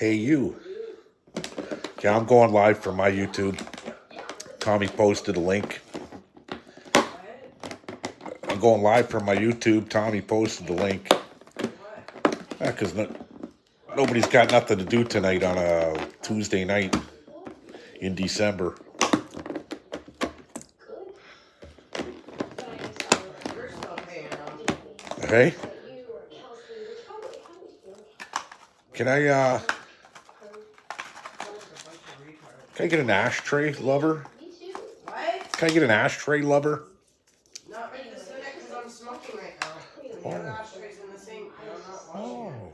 Hey, you. Yeah, I'm going live from my YouTube. Tommy posted a link. I'm going live from my YouTube. Tommy posted the link. Because nobody's got nothing to do tonight on a Tuesday night in December. Hey? Can I get an ashtray, lover? What? Can I get an ashtray, lover? Not right this minute because I'm smoking right now. The other ashtrays in the sink. I'm not washing it.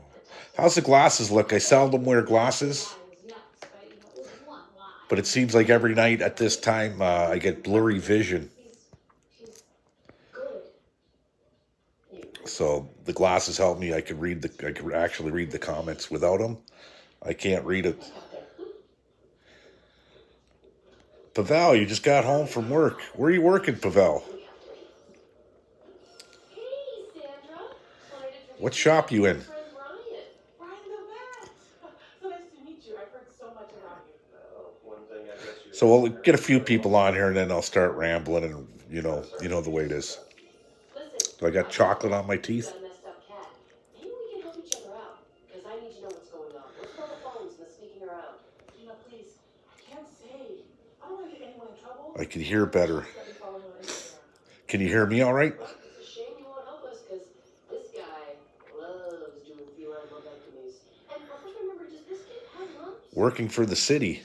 How's the glasses look? I seldom wear glasses. But it seems like every night at this time I get blurry vision. So the glasses help me. I could actually read the comments. Without them, I can't read it. Pavel, you just got home from work. Where are you working, Pavel? What shop you in? So we'll get a few people on here, and then I'll start rambling, and you know the way it is. Do I got chocolate on my teeth? I can hear better. Can you hear me all right? Working for the city.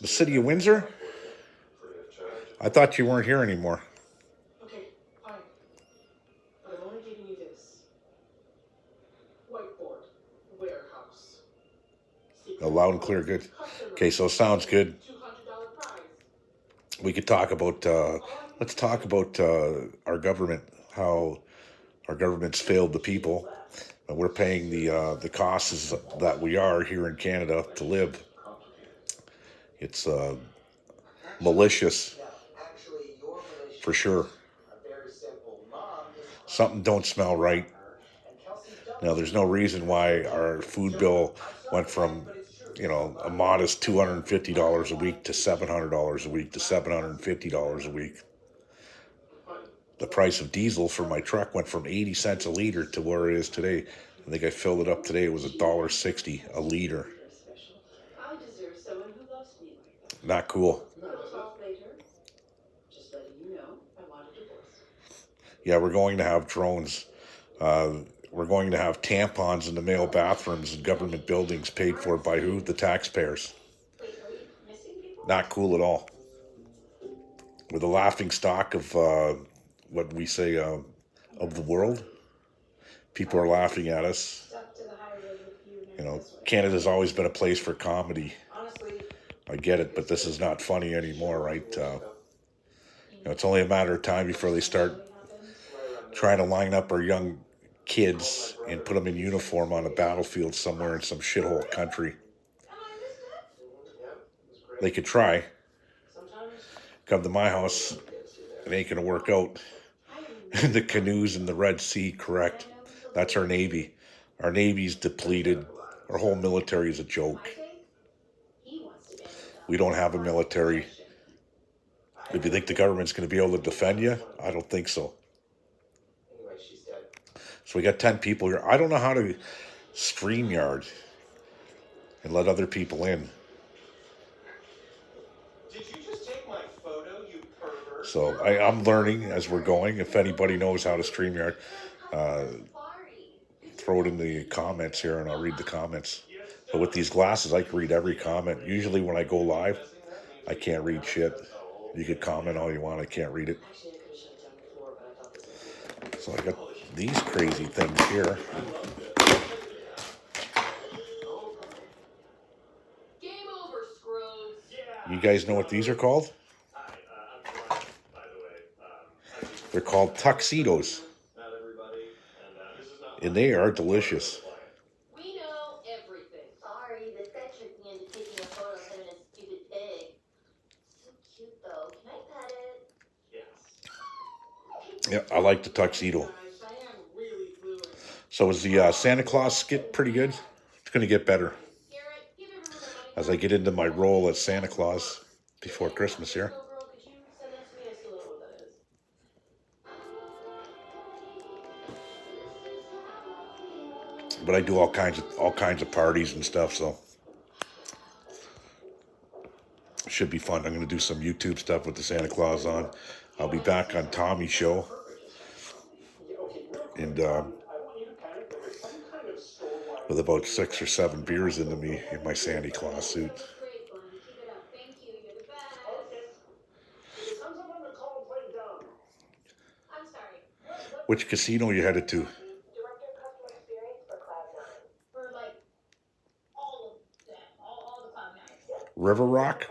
The city of Windsor? I thought you weren't here anymore. Okay, fine. But I'm only giving you this. Whiteboard. Warehouse. Oh, loud and clear, good. Okay, so sounds good. $200 prize. We could talk about, let's talk about our government, how our government's failed the people. And we're paying the costs that we are here in Canada to live. It's malicious, for sure. Something don't smell right. Now, there's no reason why our food bill went from, a modest $250 a week to $700 a week to $750 a week. The price of diesel for my truck went from 80 cents a liter to where it is today. I think I filled it up today. It was $1.60 a liter. Not cool. Yeah, we're going to have drones. We're going to have tampons in the male bathrooms in government buildings paid for by who? The taxpayers. Not cool at all. We're the laughing stock of what we say of the world. People are laughing at us. Canada's always been a place for comedy. I get it, but this is not funny anymore, right? It's only a matter of time before they start trying to line up our young kids and put them in uniform on a battlefield somewhere in some shithole country. They could try. Come to my house, it ain't gonna work out. The canoes in the Red Sea, correct. That's our Navy. Our Navy's depleted. Our whole military is a joke. We don't have a military. If you think the government's going to be able to defend you, I don't think so. So we got 10 people here. I don't know how to StreamYard and let other people in. Did you just take my photo, you pervert? So I'm learning as we're going. If anybody knows how to StreamYard, throw it in the comments here and I'll read the comments. But with these glasses, I can read every comment. Usually when I go live, I can't read shit. You could comment all you want, I can't read it. So I got these crazy things here. You guys know what these are called? They're called tuxedos. And they are delicious. We know everything. Sorry, this guy tricked me into taking a photo of him and his stupid pig. So cute though. Can I pet it? Yes. Yeah, I like the tuxedo. So is the Santa Claus skit pretty good? It's going to get better Garrett, give everyone their money as I back. get into my role as Santa Claus before Hey, Christmas here. Girl, could you send that to me? I still don't know what that is. But I do all kinds of parties and stuff, so it should be fun. I'm going to do some YouTube stuff with the Santa Claus on. I'll be back on Tommy's show, and with about 6 or 7 beers into me in my Santa Claus suit. Great, Glenn. Keep it up. Thank you. You're the best. Comes up on the call and play dumb. I'm sorry. Which casino you headed to? Director of Customer Experience for Cloud9. For like all of them, all the Cloud9s. River Rock?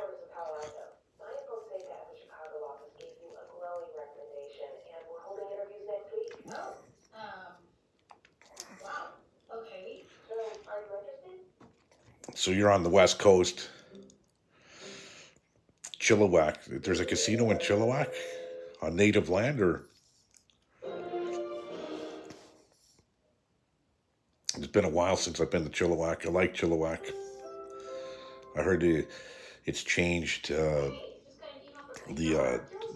No. Wow. Okay. So, are you interested? So you're on the West Coast. Chilliwack. There's a casino in Chilliwack on native land, or it's been a while since I've been to Chilliwack. I like Chilliwack. I heard it's changed. The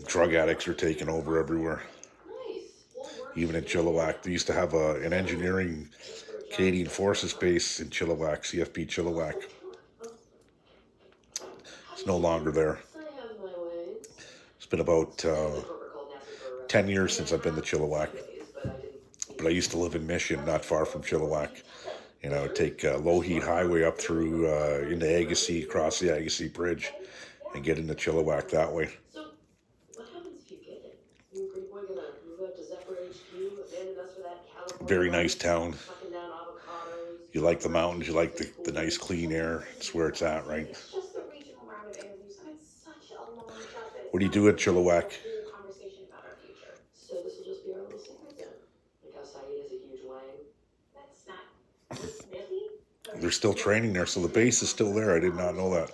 drug addicts are taking over everywhere. Even in Chilliwack, they used to have an engineering Canadian Forces base in Chilliwack, CFB Chilliwack. It's no longer there. It's been about 10 years since I've been to Chilliwack. But I used to live in Mission, not far from Chilliwack. And I would take low heat highway up through into Agassiz, across the Agassiz Bridge, and get into Chilliwack that way. So, what happens if you get it? You and Pretty Boy gonna move out to Zephyr HQ, abandon us for that California? Very nice town. Sucking down avocados. You like the mountains, you like the nice clean air. It's where it's at, right? It's just the regional round of interviews, and it's such a long shot that What do you do at Chilliwack? conversation about our future. So this will just be our little secret then. Like how Saeed is a huge wang. That's not really. They're still training there, so the base is still there. I did not know that.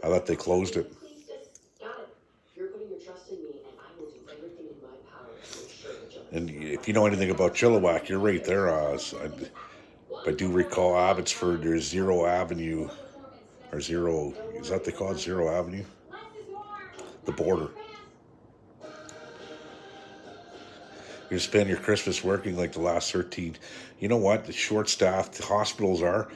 I thought they closed it. Please just got it. You're putting your trust in me, and I will do everything in my power to make sure that you'll. And if you know anything about Chilliwack, you're right there, Oz. I do recall Abbotsford, there's Zero Avenue, or Zero, is that they call it Zero Avenue? The border. You spend your Christmas working like the last 13. You know what? The short-staffed hospitals are.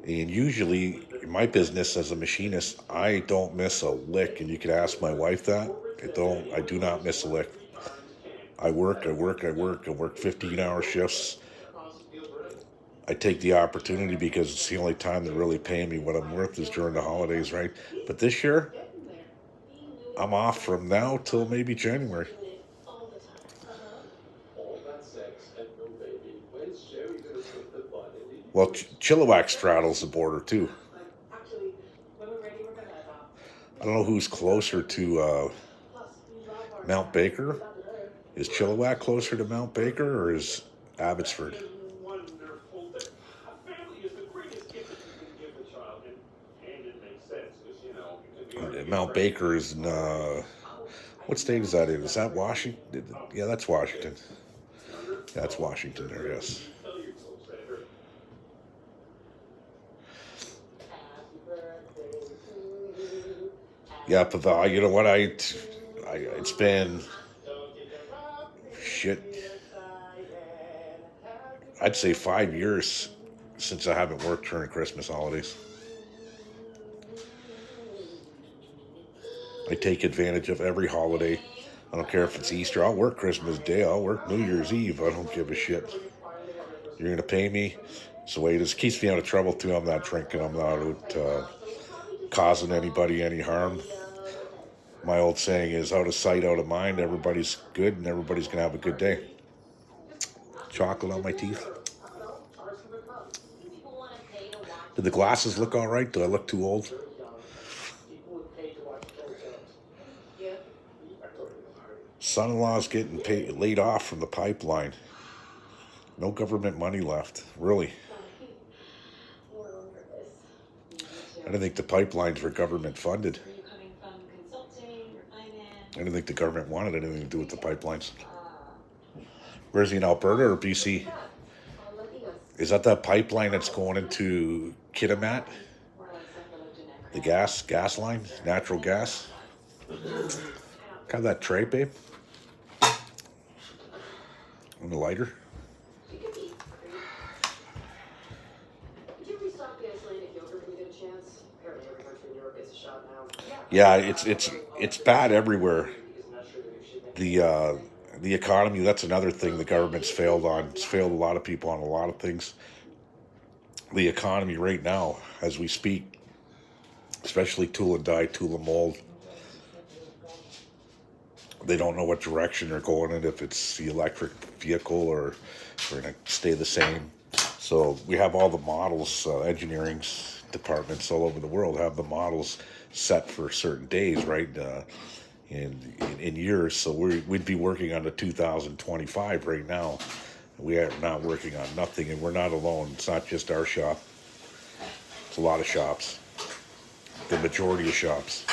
And usually, in my business as a machinist, I don't miss a lick. And you could ask my wife that. I do not miss a lick. I work 15-hour shifts. I take the opportunity because it's the only time they're really paying me what I'm worth is during the holidays, right? But this year, I'm off from now till maybe January. Well, Chilliwack straddles the border too. I don't know who's closer to Mount Baker. Is Chilliwack closer to Mount Baker, or is Abbotsford? Wonderful. A family is the greatest gift that you can give a child, and it makes sense because you can be. Mount Baker is in what state is that in? Is that Washington? Yeah, that's Washington. Yeah, that's Washington there. Yes. Yeah, Pavel, you know what? It's been shit. I'd say 5 years since I haven't worked during Christmas holidays. I take advantage of every holiday. I don't care if it's Easter. I'll work Christmas Day. I'll work New Year's Eve. I don't give a shit. You're going to pay me. It's the way it is. Keeps me out of trouble, too. I'm not drinking. I'm not out causing anybody any harm. My old saying is out of sight, out of mind. Everybody's good, and everybody's going to have a good day. Chocolate on my teeth. Did the glasses look all right? Do I look too old? Son-in-law's getting laid off from the pipeline. No government money left. Really. I didn't think the pipelines were government funded. I didn't think the government wanted anything to do with the pipelines. Where's he, in Alberta or BC? Is that pipeline that's going into Kitimat? The gas line, natural gas. Have that tray, babe, and the lighter. You could be great. Would you restock the Icelandic yogurt when you get a chance? Apparently every country in Europe gets a shot now. Yeah, it's bad everywhere. The economy, that's another thing the government's failed on. It's failed a lot of people on a lot of things. The economy right now, as we speak, especially tool and die, tool and mold, they don't know what direction they're going in, if it's the electric vehicle or we're going to stay the same. So we have all the models, engineering departments all over the world have the models set for certain days, right? In years. So we'd be working on the 2025 right now. We are not working on nothing, and we're not alone. It's not just our shop. It's a lot of shops. The majority of shops.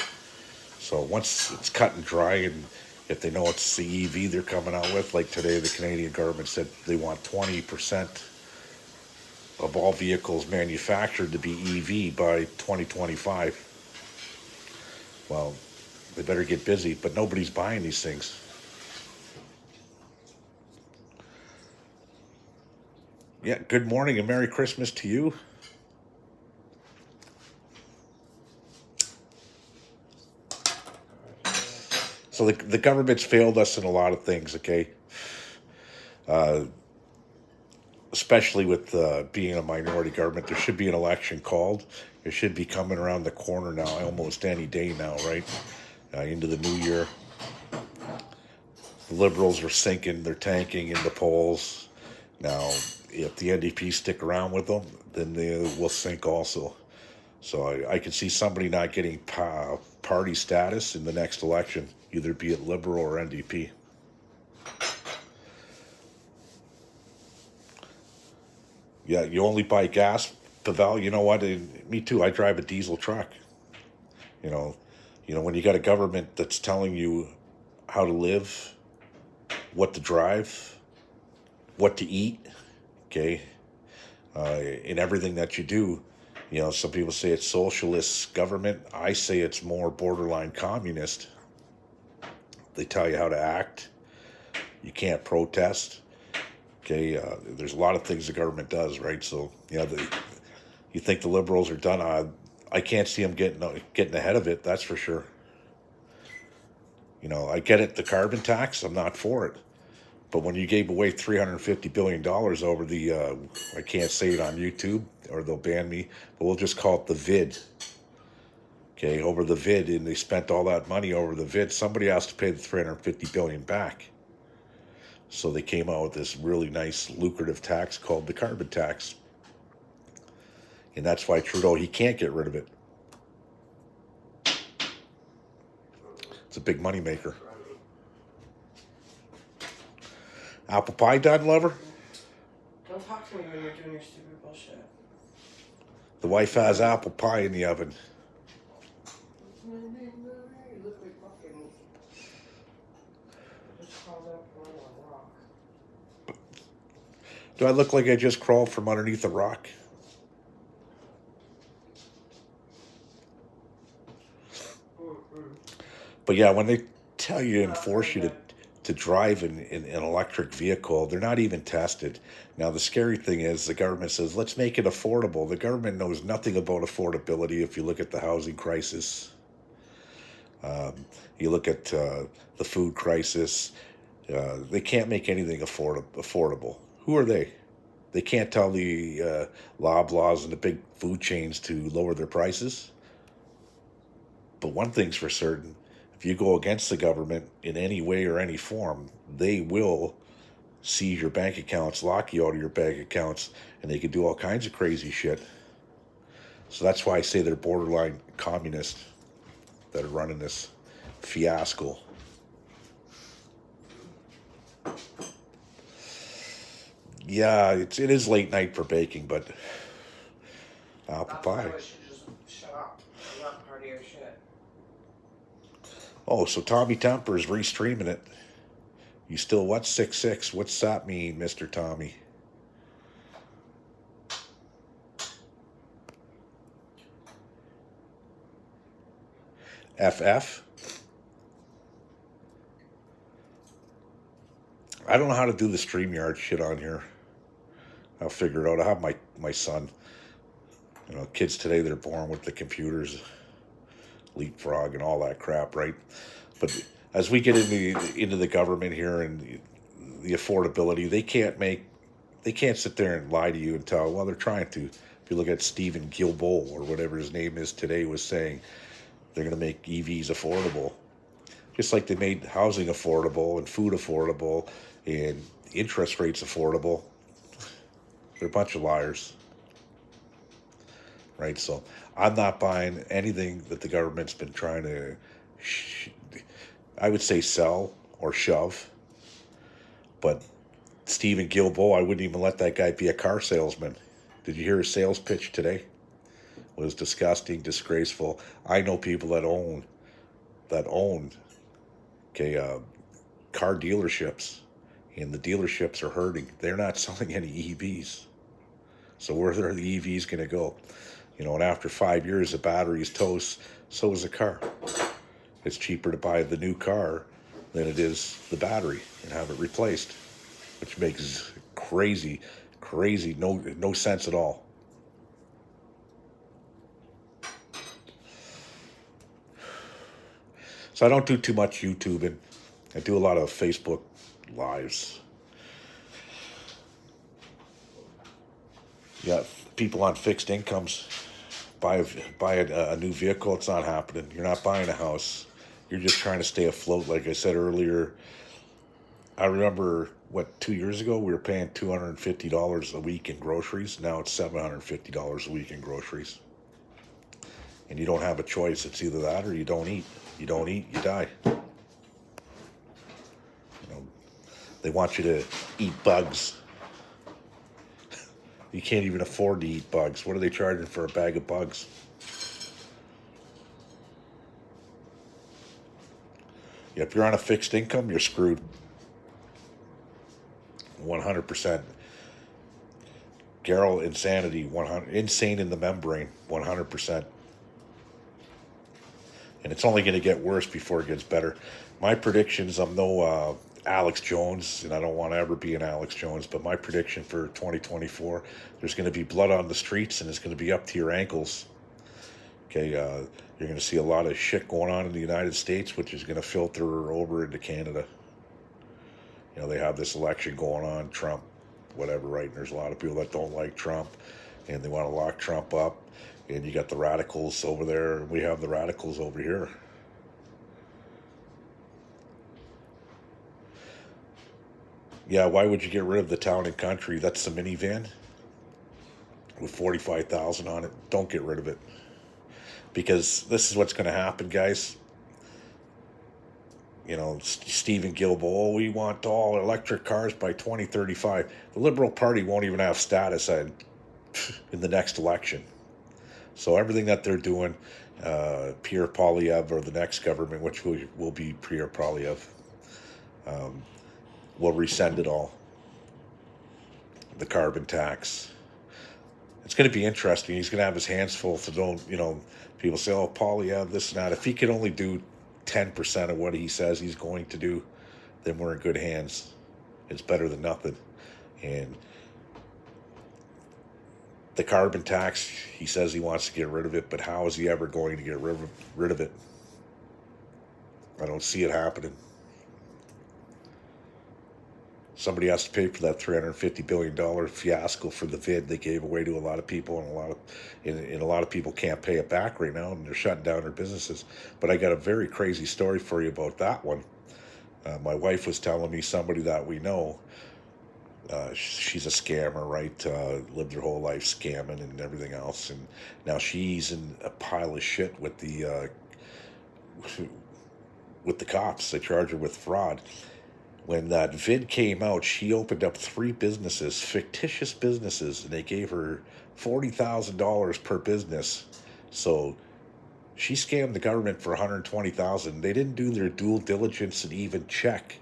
So once it's cut and dry, and if they know it's the EV they're coming out with, like today the Canadian government said they want 20% of all vehicles manufactured to be EV by 2025. Well, they better get busy, but nobody's buying these things. Yeah, good morning and Merry Christmas to you. So the government's failed us in a lot of things, okay? Especially with being a minority government. There should be an election called. It should be coming around the corner now, almost any day now, right? Into the new year. The Liberals are sinking, they're tanking in the polls. Now, if the NDP stick around with them, then they will sink also. So I can see somebody not getting party status in the next election, either be it Liberal or NDP. Yeah, you only buy gas, Pavel. You know what? Me too. I drive a diesel truck. You know, when you got a government that's telling you how to live, what to drive, what to eat, okay, in everything that you do. Some people say it's socialist government. I say it's more borderline communist. They tell you how to act. You can't protest. Okay, there's a lot of things the government does, right? So, you think the Liberals are done? I can't see them getting ahead of it. That's for sure. I get it. The carbon tax, I'm not for it. But when you gave away $350 billion over the, I can't say it on YouTube or they'll ban me, but we'll just call it the vid. Okay, over the vid, and they spent all that money over the vid. Somebody has to pay the $350 billion back. So they came out with this really nice, lucrative tax called the carbon tax. And that's why Trudeau, he can't get rid of it. It's a big money maker. Apple pie done, lover? Don't talk to me when you're doing your stupid bullshit. The wife has apple pie in the oven. You look like fucking... just crawled up from under a rock. Do I look like I just crawled from underneath a rock? But yeah, when they tell you and force you to drive in an electric vehicle, they're not even tested. Now, the scary thing is the government says, let's make it affordable. The government knows nothing about affordability if you look at the housing crisis. You look at the food crisis. They can't make anything affordable. Who are they? They can't tell the Loblaws and the big food chains to lower their prices. But one thing's for certain, if you go against the government in any way or any form, they will seize your bank accounts, lock you out of your bank accounts, and they can do all kinds of crazy shit. So that's why I say they're borderline communists that are running this fiasco. Yeah, it is late night for baking, but apple pie. That's why I wish you just shut up. I'm not part of your shit. Oh, so Tommy Temper is restreaming it. You still what? 6'6"? What's that mean, Mr. Tommy? FF. I don't know how to do the StreamYard shit on here. I'll figure it out. I have my son. You know, kids today, they're born with the computers, leapfrog and all that crap, right? But as we get into the government here and the affordability, they can't sit there and lie to you and tell, well, they're trying to. If you look at Stephen Guilbeault or whatever his name is today, was saying they're going to make EVs affordable. Just like they made housing affordable and food affordable and interest rates affordable. They're a bunch of liars. Right? So I'm not buying anything that the government's been trying to, I would say, sell or shove. But Stephen Guilbeault, I wouldn't even let that guy be a car salesman. Did you hear his sales pitch today? It was disgusting, disgraceful. I know people that own, okay, car dealerships, and the dealerships are hurting. They're not selling any EVs. So where are the EVs going to go? You know, and after 5 years, the battery is toast, so is the car. It's cheaper to buy the new car than it is the battery and have it replaced, which makes crazy, no sense at all. So I don't do too much YouTubing. I do a lot of Facebook lives. You got people on fixed incomes buy a new vehicle. It's not happening. You're not buying a house. You're just trying to stay afloat. Like I said earlier, I remember 2 years ago we were paying $250 a week in groceries. Now it's $750 a week in groceries, and you don't have a choice. It's either that or you don't eat. You don't eat, you die. You know, they want you to eat bugs. You can't even afford to eat bugs. What are they charging for a bag of bugs? If you're on a fixed income, you're screwed. 100%. Garrel insanity, 100. Insane in the membrane, 100%. And it's only going to get worse before it gets better. My predictions, I'm no Alex Jones, and I don't want to ever be an Alex Jones, but my prediction for 2024, there's going to be blood on the streets, and it's going to be up to your ankles. Okay, you're going to see a lot of shit going on in the United States, which is going to filter over into Canada. You know, they have this election going on, Trump, whatever, right? And there's a lot of people that don't like Trump, and they want to lock Trump up. And you got the radicals over there, and we have the radicals over here. Yeah, why would you get rid of the town and country? That's the minivan with 45,000 on it. Don't get rid of it. Because this is what's going to happen, guys. You know, Stephen Guilbeault, we want all electric cars by 2035. The Liberal Party won't even have status in the next election. So everything that they're doing, Pierre Poilievre or the next government, which will be Pierre Poilievre, will rescind it all. The carbon tax. It's going to be interesting. He's going to have his hands full. So don't, you know, people say, oh, Poilievre, this and that. If he can only do 10% of what he says he's going to do, then we're in good hands. It's better than nothing. And the carbon tax, he says he wants to get rid of it, but how is he ever going to get rid of it? I don't see it happening. Somebody has to pay for that $350 billion fiasco for the vid they gave away to a lot of people, and a lot of people can't pay it back right now, and they're shutting down their businesses. But I got a very crazy story for you about that one. My wife was telling me somebody that we know. She's a scammer, right? Lived her whole life scamming and everything else, and now she's in a pile of shit with the cops. They charge her with fraud. When that vid came out, she opened up 3 businesses, fictitious businesses, and they gave her $40,000 per business. So she scammed the government for $120,000. They didn't do their due diligence and even check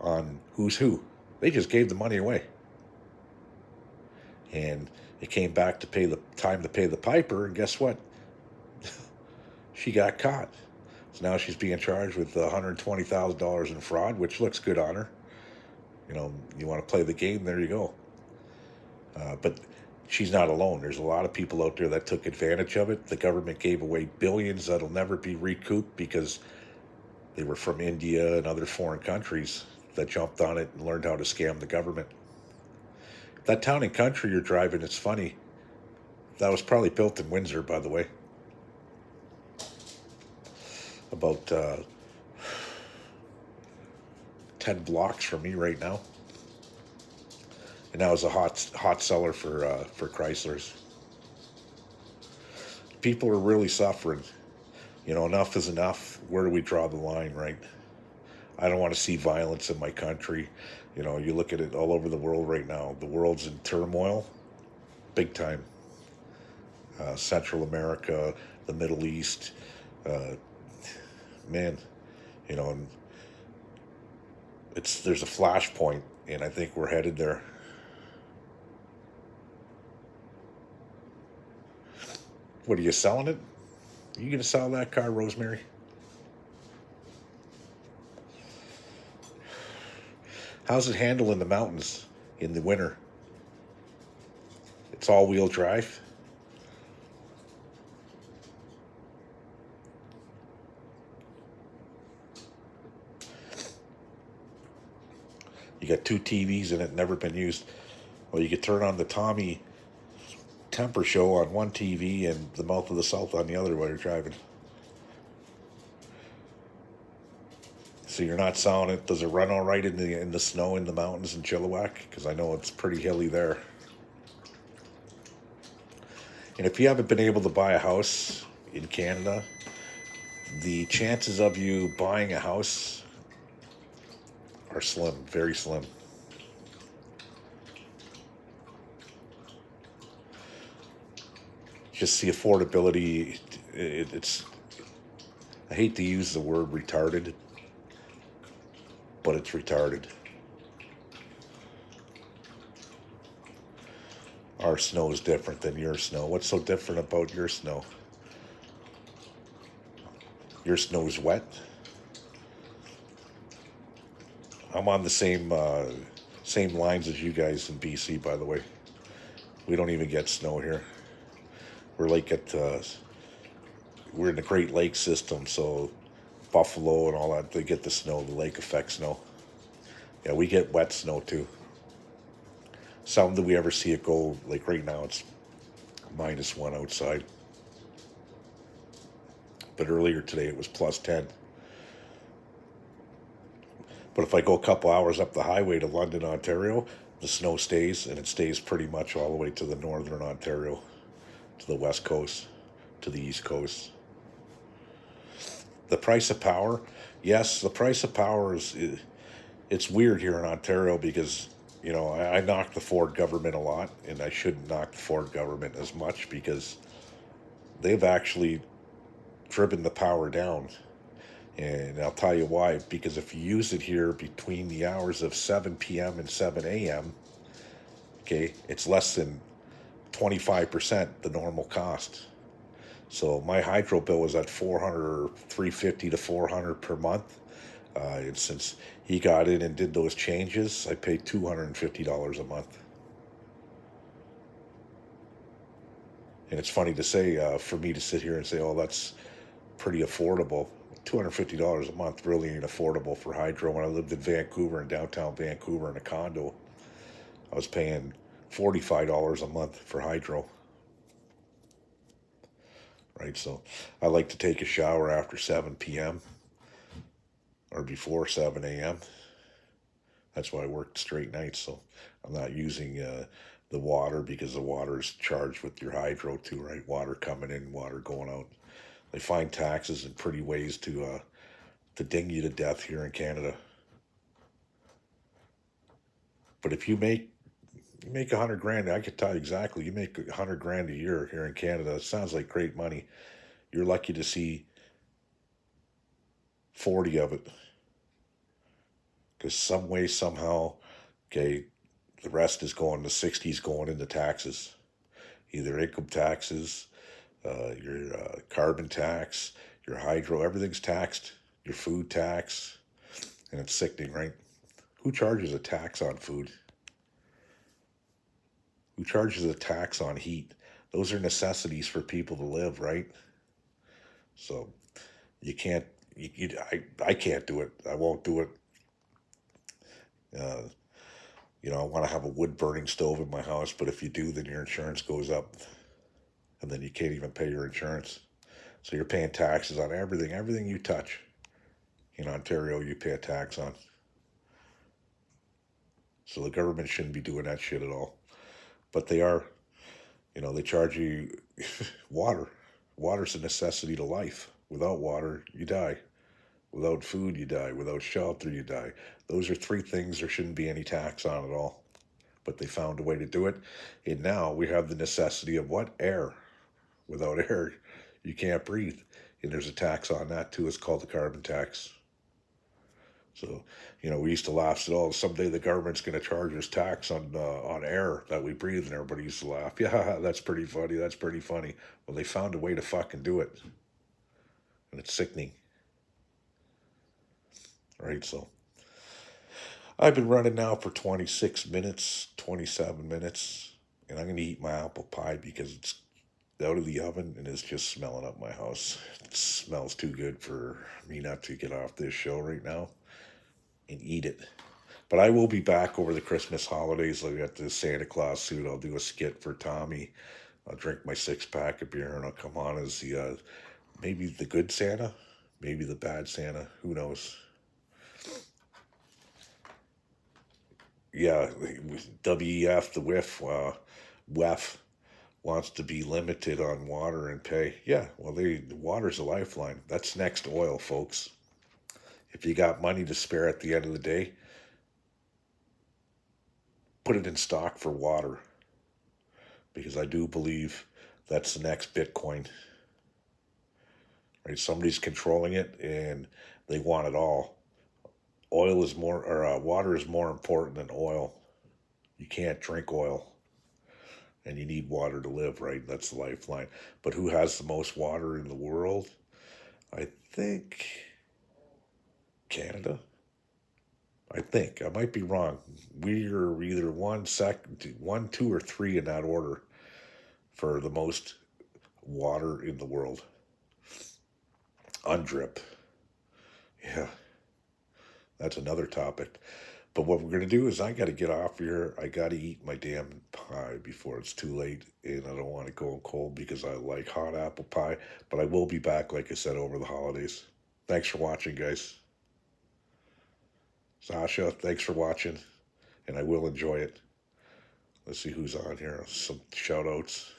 on who's who. They just gave the money away. And it came back to pay the piper, and guess what? She got caught. So now she's being charged with $120,000 in fraud, which looks good on her. You know, you want to play the game, there you go. But she's not alone. There's a lot of people out there that took advantage of it. The government gave away billions that'll never be recouped because they were from India and other foreign countries that jumped on it and learned how to scam the government. That town and country you're driving, it's funny. That was probably built in Windsor, by the way. About 10 blocks from me right now. And that was a hot seller for Chryslers. People are really suffering. You know, enough is enough. Where do we draw the line, right? I don't want to see violence in my country. You know, you look at it all over the world right now. The world's in turmoil, big time. Central America, the Middle East, man, you know, and there's a flashpoint, and I think we're headed there. What, are you selling it? Are you going to sell that car, Rosemary? How's it handle in the mountains in the winter? It's all-wheel drive. You got 2 TVs in it, never been used. Well, you could turn on the Tommy Temper show on one TV and the Mouth of the South on the other while you're driving. So you're not selling it. Does it run all right in the snow in the mountains in Chilliwack? Because I know it's pretty hilly there. And if you haven't been able to buy a house in Canada, the chances of you buying a house are slim, very slim. Just the affordability, it's, I hate to use the word retarded, but it's retarded. Our snow is different than your snow. What's so different about your snow? Your snow is wet. I'm on the same lines as you guys in BC, by the way. We don't even get snow here. We're like we're in the Great Lakes system, so Buffalo and all that, they get the snow, the lake effect snow. Yeah, we get wet snow too. Seldom do we ever see it go, like right now it's -1 outside. But earlier today it was +10. But if I go a couple hours up the highway to London, Ontario, the snow stays, and it stays pretty much all the way to the northern Ontario, to the west coast, to the east coast. The price of power, yes, the price of power it's weird here in Ontario because, you know, I knock the Ford government a lot, and I shouldn't knock the Ford government as much because they've actually driven the power down. And I'll tell you why, because if you use it here between the hours of 7 p.m. and 7 a.m., okay, it's less than 25% the normal cost. So my hydro bill was at 400 or 350 to 400 per month. And since he got in and did those changes, I paid $250 a month. And it's funny to say, for me to sit here and say, oh, that's pretty affordable. $250 a month really ain't affordable for hydro. When I lived in Vancouver, in downtown Vancouver, in a condo, I was paying $45 a month for hydro. Right, so I like to take a shower after 7 p.m. or before 7 a.m. That's why I work straight nights, so I'm not using the water because the water is charged with your hydro too, right? Water coming in, water going out. They find taxes and pretty ways to ding you to death here in Canada. But if you make 100 grand, I could tell you exactly, you make 100 grand a year here in Canada. It sounds like great money. You're lucky to see 40 of it. Because some way, somehow, okay, the rest is going, the 60's going into taxes. Either income taxes, your carbon tax, your hydro, everything's taxed, your food tax, and it's sickening, right? Who charges a tax on food? Who charges a tax on heat? Those are necessities for people to live, right? So you can't, I can't do it. I won't do it. Uh, I want to have a wood burning stove in my house, but if you do, then your insurance goes up, and then you can't even pay your insurance. So you're paying taxes on everything you touch. In Ontario, you pay a tax on. So the government shouldn't be doing that shit at all. But they are. They charge you water. Water's a necessity to life. Without water, you die. Without food, you die. Without shelter, you die. Those are three things there shouldn't be any tax on at all. But they found a way to do it. And now we have the necessity of what? Air. Without air, you can't breathe. And there's a tax on that too. It's called the carbon tax. So, we used to laugh, said, "Oh, someday the government's going to charge us tax on air that we breathe," and everybody used to laugh. Yeah, that's pretty funny. That's pretty funny. Well, they found a way to fucking do it, and it's sickening, right? So, I've been running now for 26 minutes, 27 minutes, and I'm going to eat my apple pie because it's out of the oven and it's just smelling up my house. It smells too good for me not to get off this show right now and eat it. But I will be back over the Christmas holidays. I got the Santa Claus suit. I'll do a skit for Tommy. I'll drink my 6-pack of beer and I'll come on as the maybe the good Santa, maybe the bad Santa. Who knows? Yeah, WEF, the WIF, WEF wants to be limited on water and pay. Yeah, well, water's a lifeline. That's next oil, folks. If you got money to spare at the end of the day, put it in stock for water, because I do believe that's the next Bitcoin. Right? Somebody's controlling it and they want it all. Water is more important than oil. You can't drink oil, and you need water to live, right? That's the lifeline. But who has the most water in the world? I think Canada. I think I might be wrong. We are either one, 2, or 3 in that order for the most water in the world. Undrip. Yeah, that's another topic. But what we're going to do is I got to get off here. I got to eat my damn pie before it's too late. And I don't want to go cold because I like hot apple pie. But I will be back, like I said, over the holidays. Thanks for watching, guys. Sasha, thanks for watching. And I will enjoy it. Let's see who's on here. Some shout outs.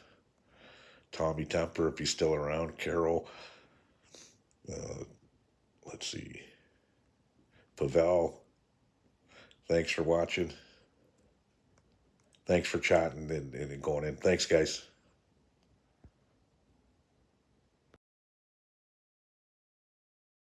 Tommy Temper, if he's still around. Carol. Let's see. Pavel. Thanks for watching. Thanks for chatting and going in. Thanks, guys.